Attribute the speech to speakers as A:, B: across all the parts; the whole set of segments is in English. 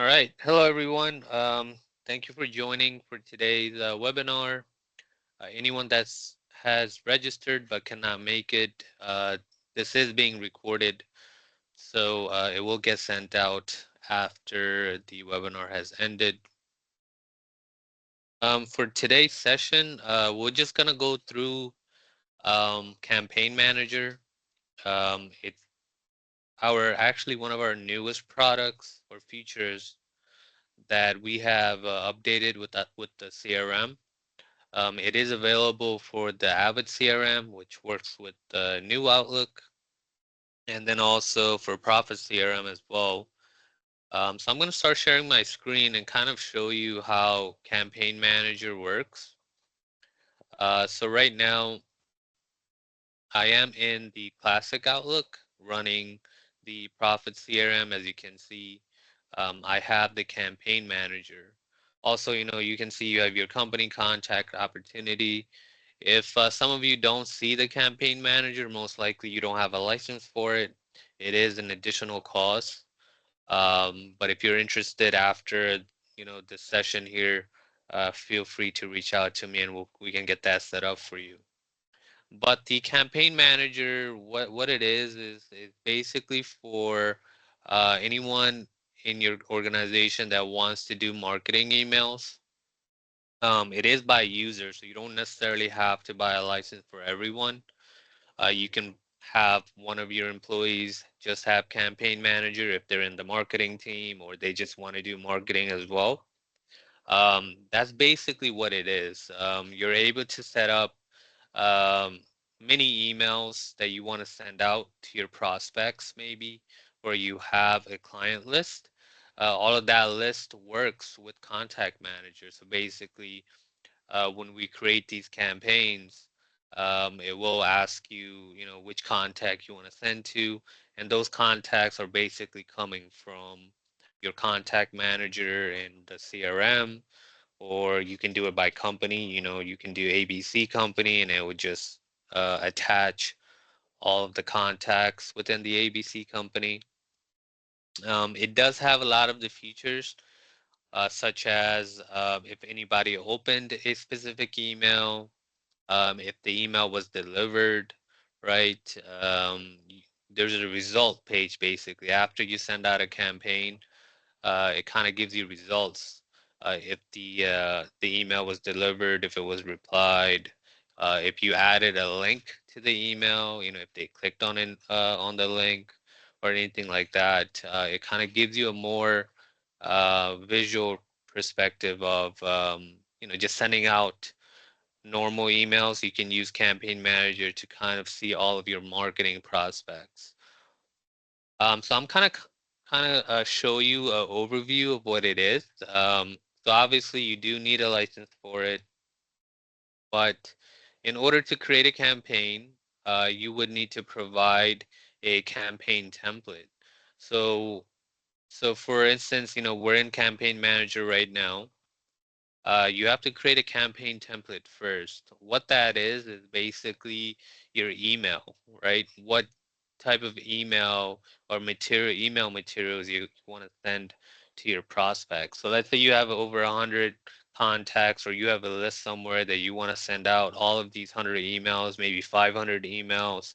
A: All right. Hello, everyone. Thank you for joining for today's webinar. Anyone that's has registered but cannot make it, this is being recorded, so it will get sent out after the webinar has ended. For today's session, we're just gonna go through Campaign Manager. It's our actually one of our newest products or features that we have updated with the CRM. It is available for the Avid CRM, which works with the new Outlook, and then also for Profit CRM as well. So I'm going to start sharing my screen and kind of show you how Campaign Manager works. So right now, I am in the classic Outlook running the Profit CRM. As you can see, I have the Campaign Manager. Also, you can see you have your company contact opportunity. If some of you don't see the Campaign Manager, most likely you don't have a license for it. It is an additional cost. But if you're interested after, this session here, feel free to reach out to me and we can get that set up for you. But the Campaign Manager, what it is basically for anyone in your organization that wants to do marketing emails. It is by user, so you don't necessarily have to buy a license for everyone. You can have one of your employees just have Campaign Manager if they're in the marketing team or they just want to do marketing as well. That's basically what it is. You're able to set up um, many emails that you want to send out to your prospects, maybe, or you have a client list. All of that list works with Contact Manager. So basically, when we create these campaigns, it will ask you, which contact you want to send to, and those contacts are basically coming from your contact manager in the CRM, or you can do it by company. You can do ABC company, and it would just attach all of the contacts within the ABC company. It does have a lot of the features such as if anybody opened a specific email, if the email was delivered, right? There's a result page basically. After you send out a campaign, it kind of gives you results. If the email was delivered, if it was replied, if you added a link to the email, if they clicked on the link or anything like that, it kind of gives you a more visual perspective of just sending out normal emails. You can use Campaign Manager to kind of see all of your marketing prospects. So I'm kind of show you an overview of what it is. So obviously you do need a license for it, but in order to create a campaign, you would need to provide a campaign template. So so for instance, we're in Campaign Manager right now. You have to create a campaign template first. What that is basically your email, right? What type of email materials you want to send to your prospects. So let's say you have over 100 contacts, or you have a list somewhere that you want to send out all of these 100 emails, maybe 500 emails.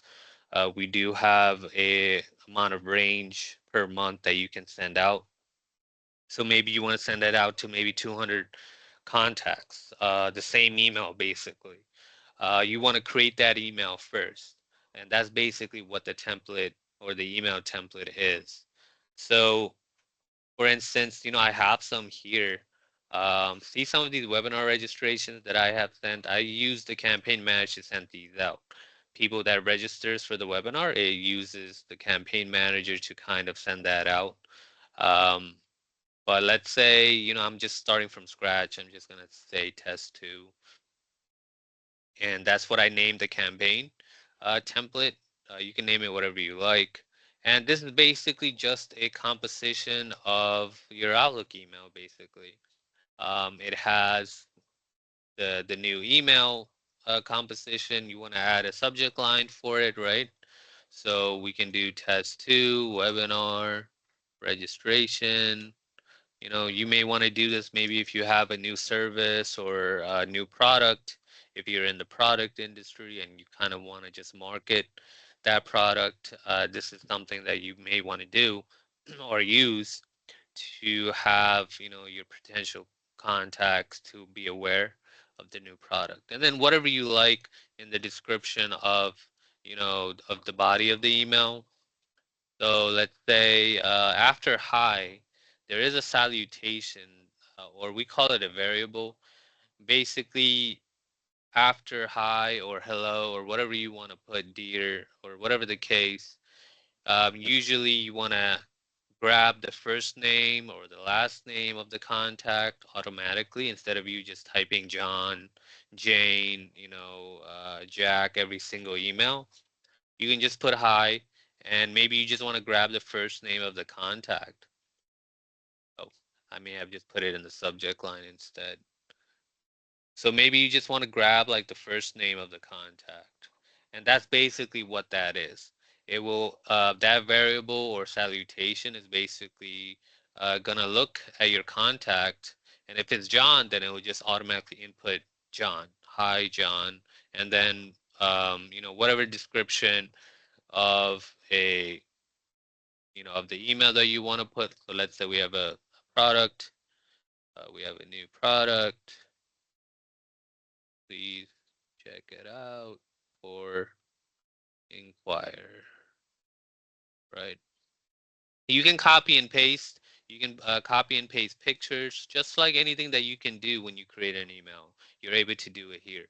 A: We do have a amount of range per month that you can send out. So maybe you want to send that out to maybe 200 contacts, the same email basically. You want to create that email first. And that's basically what the template or the email template is. So for instance, I have some here. See some of these webinar registrations that I have sent. I use the campaign manager to send these out. People that registers for the webinar, it uses the campaign manager to kind of send that out. Um, but let's say, I'm just starting from scratch. I'm just going to say test two. And that's what I named the campaign template. You can name it whatever you like. And this is basically just a composition of your Outlook email, basically. It has the new email composition. You want to add a subject line for it, right? So we can do test two, webinar, registration, You may want to do this maybe if you have a new service or a new product. If you're in the product industry and you kind of want to just market that product, this is something that you may want to do or use to have, your potential contacts to be aware of the new product. And then whatever you like in the description of the body of the email. So let's say after hi, there is a salutation, or we call it a variable. Basically, after hi or hello or whatever you want to put, dear, or whatever the case, usually you want to grab the first name or the last name of the contact automatically instead of you just typing John, Jane, Jack every single email. You can just put hi, and maybe you just want to grab the first name of the contact. Oh, I may have just put it in the subject line instead. So maybe you just want to grab like the first name of the contact. And that's basically what that is. That variable or salutation is basically gonna look at your contact. And if it's John, then it will just automatically input John. Hi, John. And then, whatever description of of the email that you want to put. So let's say we have a product. We have a new product. Please check it out or inquire, right? You can copy and paste. You can copy and paste pictures, just like anything that you can do when you create an email. You're able to do it here.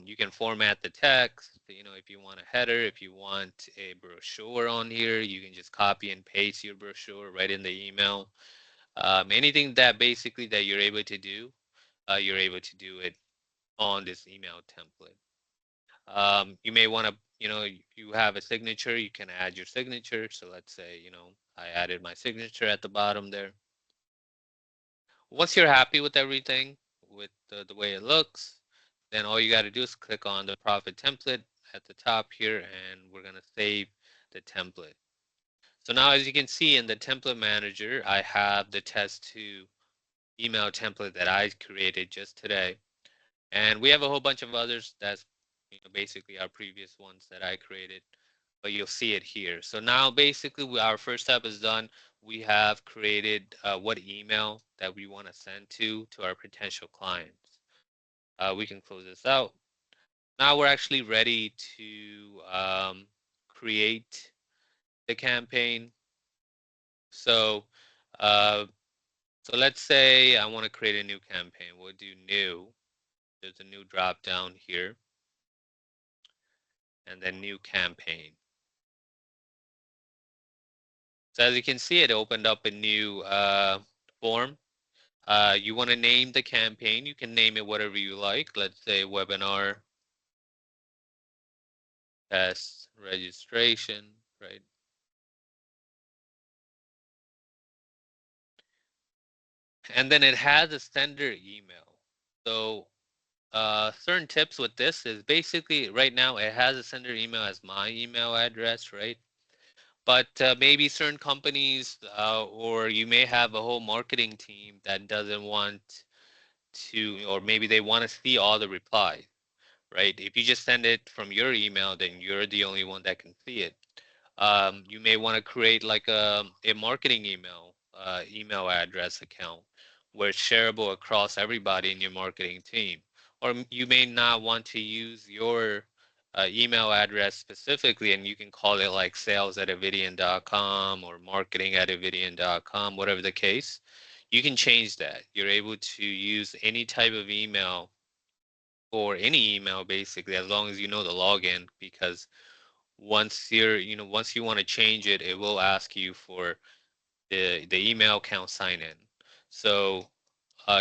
A: You can format the text. If you want a header, if you want a brochure on here, you can just copy and paste your brochure right in the email. Anything that basically that you're able to do, you're able to do it on this email template. You may want to, you have a signature, you can add your signature. So let's say, I added my signature at the bottom there. Once you're happy with everything, with the way it looks, then all you got to do is click on the profit template at the top here, and we're going to save the template. So now as you can see in the template manager, I have the test2 email template that I created just today. And we have a whole bunch of others that's basically our previous ones that I created, but you'll see it here. So now basically our first step is done. We have created what email that we want to send to our potential clients. We can close this out. Now we're actually ready to create the campaign. So uh, so let's say I want to create a new campaign. We'll do new. There's a new drop down here, and then new campaign. So as you can see, it opened up a new form. You want to name the campaign. You can name it whatever you like. Let's say webinar test registration, right? And then it has a sender email. So certain tips with this is basically right now it has a sender email as my email address, right? But maybe certain companies or you may have a whole marketing team that doesn't want to, or maybe they want to see all the replies, right? If you just send it from your email, then you're the only one that can see it. You may want to create like a marketing email address account where it's shareable across everybody in your marketing team. Or you may not want to use your email address specifically, and you can call it like sales@avidian.com or marketing@avidian.com, whatever the case. You can change that. You're able to use any type of email or any email basically, as long as you know the login, because once you want to change it, it will ask you for the email account sign in. So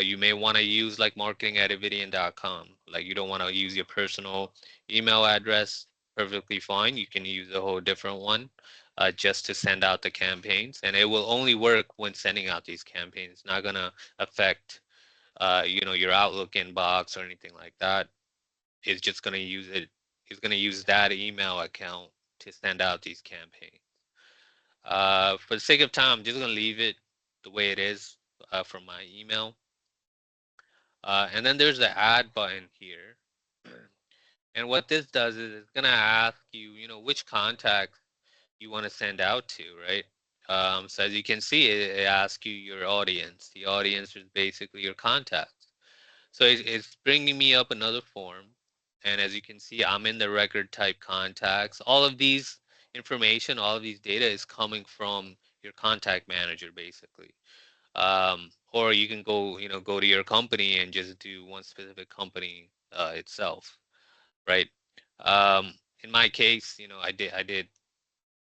A: you may want to use like marketing@avidian.com. Like you don't want to use your personal email address. Perfectly fine. You can use a whole different one just to send out the campaigns, and it will only work when sending out these campaigns. It's not gonna affect your Outlook inbox or anything like that. It's just gonna use it. It's gonna use that email account to send out these campaigns. For the sake of time, I'm just gonna leave it the way it is. from my email. And then there's the add button here. And what this does is it's gonna ask you, which contacts you want to send out to, right? So as you can see, it asks you your audience. The audience is basically your contacts. So it's bringing me up another form. And as you can see, I'm in the record type contacts. All of these information, all of these data is coming from your contact manager, basically. Or you can go to your company and just do one specific company itself, right? Um, in my case, I did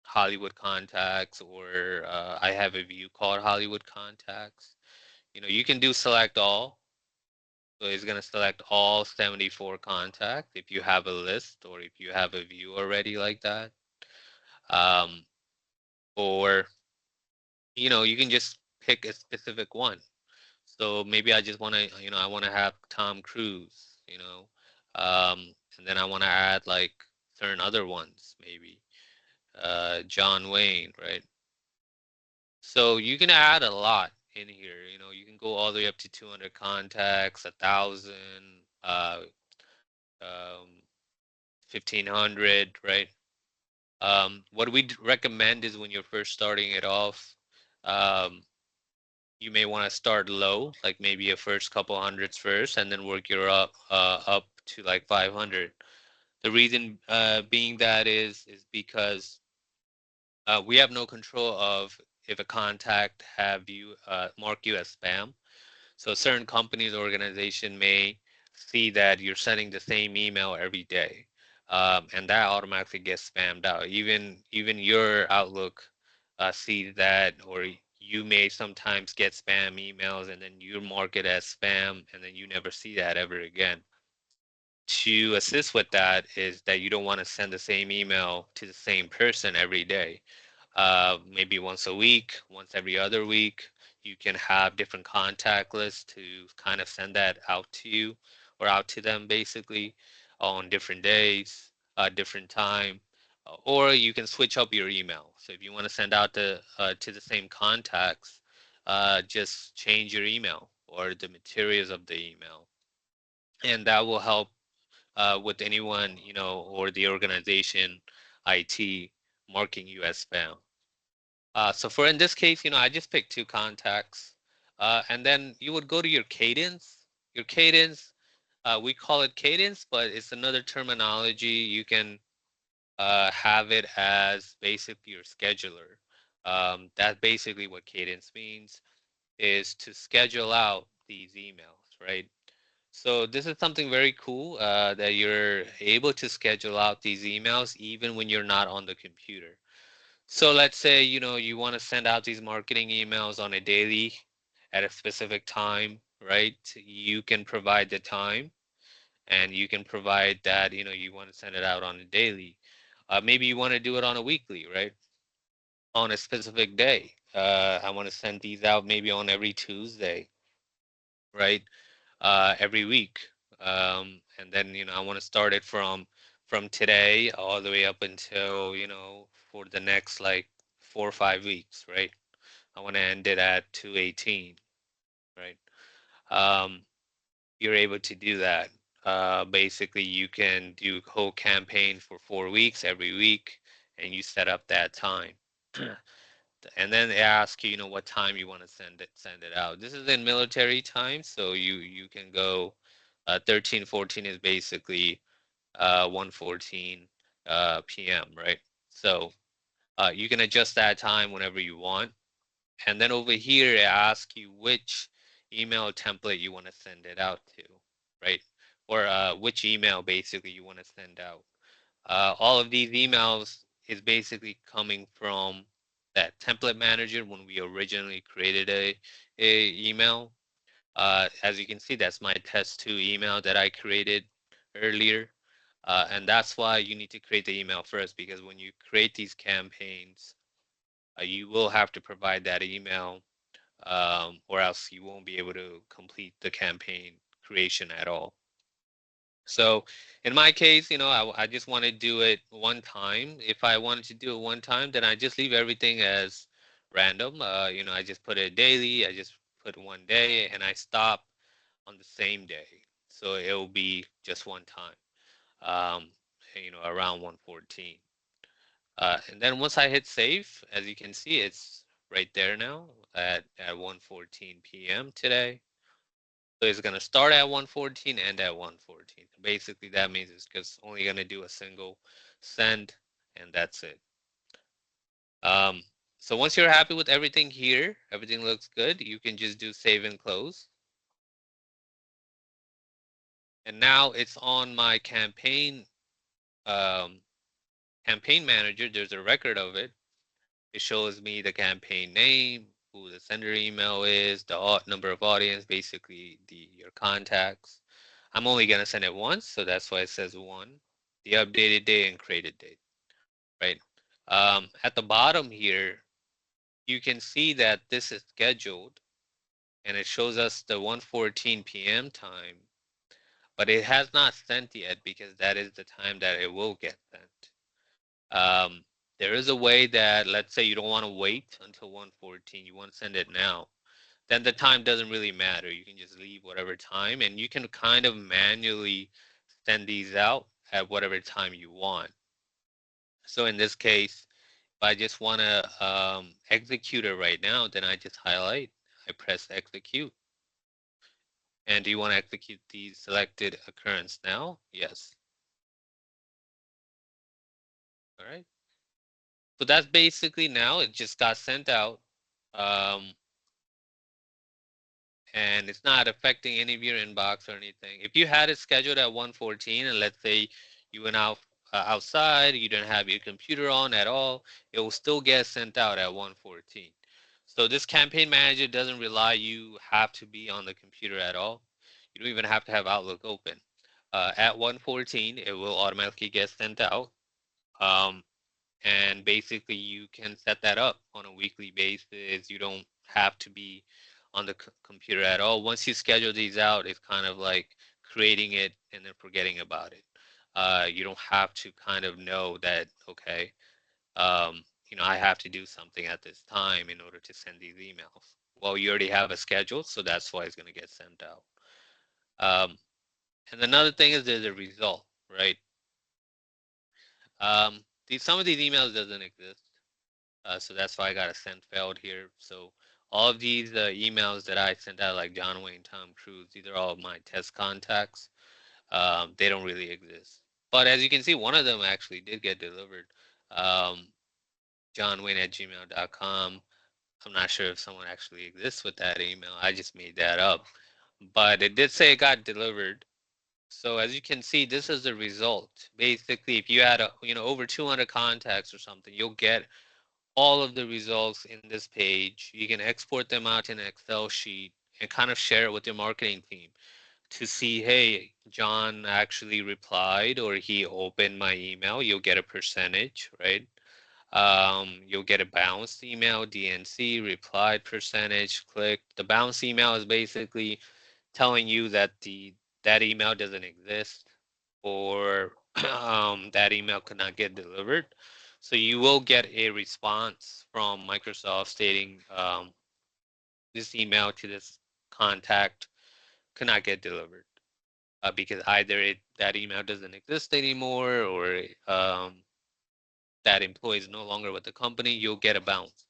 A: Hollywood contacts, or I have a view called Hollywood contacts. You can do select all. So it's going to select all 74 contacts if you have a list or if you have a view already like that. Um, or, you can just pick a specific one. So maybe I just want to, I want to have Tom Cruise, and then I want to add like certain other ones, maybe John Wayne, right? So you can add a lot in here. You can go all the way up to 200 contacts, 1,000, um, 1,500, right? What we recommend is when you're first starting it off, um, you may want to start low, like maybe a first couple hundreds first, and then work your up to like 500. The reason being that is because we have no control of if a contact have you mark you as spam. So certain companies or organization may see that you're sending the same email every day, and that automatically gets spammed out. Even your Outlook sees that, or you may sometimes get spam emails, and then you mark it as spam, and then you never see that ever again. To assist with that is that you don't want to send the same email to the same person every day. Maybe once a week, once every other week. You can have different contact lists to kind of send that out to you or out to them basically on different days, different time. Or you can switch up your email. So if you want to send out to the same contacts, just change your email or the materials of the email, and that will help with anyone or the organization IT marking you as spam. So for in this case, I just picked two contacts, and then you would go to your cadence. Your cadence, we call it cadence, but it's another terminology. You can have it as basically your scheduler. That's basically what cadence means, is to schedule out these emails, right? So this is something very cool that you're able to schedule out these emails even when you're not on the computer. So let's say, you want to send out these marketing emails on a daily at a specific time, right? You can provide the time, and you can provide that, you want to send it out on a daily. Maybe you want to do it on a weekly, right? On a specific day. I want to send these out maybe on every Tuesday, right? Every week. And then, I want to start it from today all the way up until, for the next like 4 or 5 weeks, right? I want to end it at 218, right? Um, you're able to do that. Basically, you can do whole campaign for 4 weeks every week, and you set up that time. And then they ask you, what time you want to send it out. This is in military time, so you can go 13:14 is basically 1:14 p.m., right? So you can adjust that time whenever you want. And then over here, it asks you which email template you want to send it out to, right? Or which email basically you want to send out. All of these emails is basically coming from that template manager when we originally created a email. As you can see, that's my test 2 email that I created earlier. And that's why you need to create the email first, because when you create these campaigns, you will have to provide that email, or else you won't be able to complete the campaign creation at all. So in my case, I just want to do it one time. If I wanted to do it one time, then I just leave everything as random. I just put it daily. I just put 1 day, and I stop on the same day. So it will be just one time, um, around 1:14. And then once I hit save, as you can see, it's right there now at 1:14 p.m. today. So it's going to start at 1:14 and at 1:14. Basically, that means it's just only going to do a single send, and that's it. Um, so once you're happy with everything here, everything looks good, you can just do save and close. And now it's on my um, campaign manager. There's a record of it. It shows me the campaign name, who the sender email is, the number of audience, basically your contacts. I'm only gonna send it once, so that's why it says one. The updated date and created date, right? At the bottom here, you can see that this is scheduled, and it shows us the 1:14 p.m. time, but it has not sent yet because that is the time that it will get sent. Um, there is a way that, let's say you don't want to wait until 1:14, you want to send it now, then the time doesn't really matter. You can just leave whatever time, and you can kind of manually send these out at whatever time you want. So in this case, if I just want to execute it right now, then I just highlight, I press execute. And do you want to execute the selected occurrence now? Yes. All right. So that's basically now it just got sent out. Um, and it's not affecting any of your inbox or anything. If you had it scheduled at 1:14 and let's say you went out outside, you didn't have your computer on at all, it will still get sent out at 1:14. So this campaign manager doesn't rely you have to be on the computer at all. You don't even have to have Outlook open. At 1:14, it will automatically get sent out. Um, and basically you can set that up on a weekly basis. You don't have to be on the computer at all. Once you schedule these out, it's kind of like creating it and then forgetting about it. You don't have to kind of know that, okay, I have to do something at this time in order to send these emails. Well, you already have a schedule, so that's why it's going to get sent out. Um, and another thing is there's a result, right? Some of these emails doesn't exist. So that's why I got a send failed here. So all of these emails that I sent out, like John Wayne, Tom Cruise, these are all of my test contacts. They don't really exist. But as you can see, one of them actually did get delivered. Um, johnwayne@gmail.com. I'm not sure if someone actually exists with that email. I just made that up. But it did say it got delivered. So as you can see, this is the result. Basically, if you had over 200 contacts or something, you'll get all of the results in this page. You can export them out in an Excel sheet and kind of share it with your marketing team to see, hey, John actually replied or he opened my email. You'll get a percentage, right? You'll get a bounced email, DNC, replied percentage, click. The bounced email is basically telling you that that email doesn't exist or that email could not get delivered. So you will get a response from Microsoft stating this email to this contact could not get delivered because either that email doesn't exist anymore or that employee is no longer with the company. You'll get a bounce,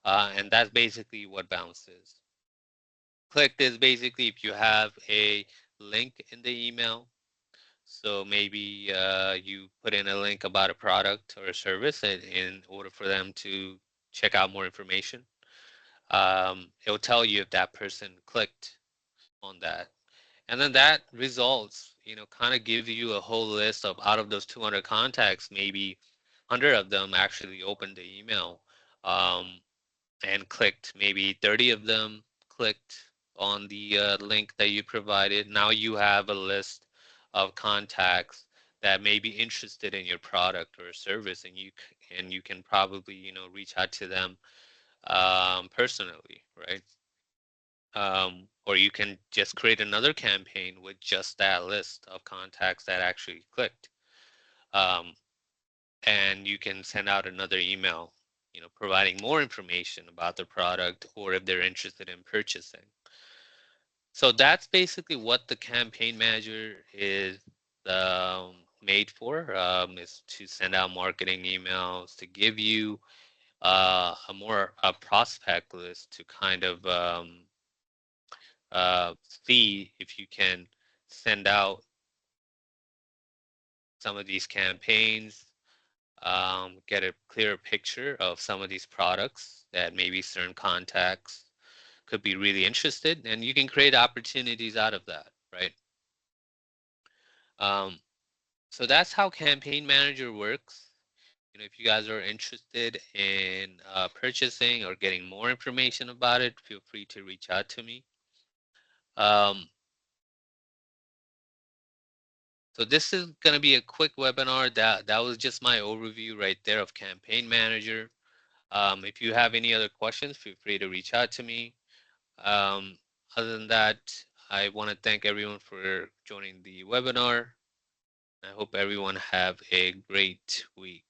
A: and that's basically what bounce is. Clicked is basically if you have a link in the email. So maybe you put in a link about a product or a service in order for them to check out more information. It'll tell you if that person clicked on that. And then that results, kind of gives you a whole list of out of those 200 contacts, maybe 100 of them actually opened the email. Um, and clicked. Maybe 30 of them clicked on the link that you provided. Now you have a list of contacts that may be interested in your product or service, and you can probably reach out to them personally, right? Or you can just create another campaign with just that list of contacts that actually clicked, um, and you can send out another email providing more information about the product or if they're interested in purchasing. So that's basically what the campaign manager is made for, is to send out marketing emails, to give you a prospect list to kind of see if you can send out some of these campaigns, get a clearer picture of some of these products that maybe certain contacts could be really interested, and you can create opportunities out of that, right? Um, so that's how Campaign Manager works. If you guys are interested in purchasing or getting more information about it, feel free to reach out to me. Um, so this is going to be a quick webinar. That was just my overview right there of Campaign Manager. If you have any other questions, feel free to reach out to me. Um, Other than that, I want to thank everyone for joining the webinar. I hope everyone have a great week.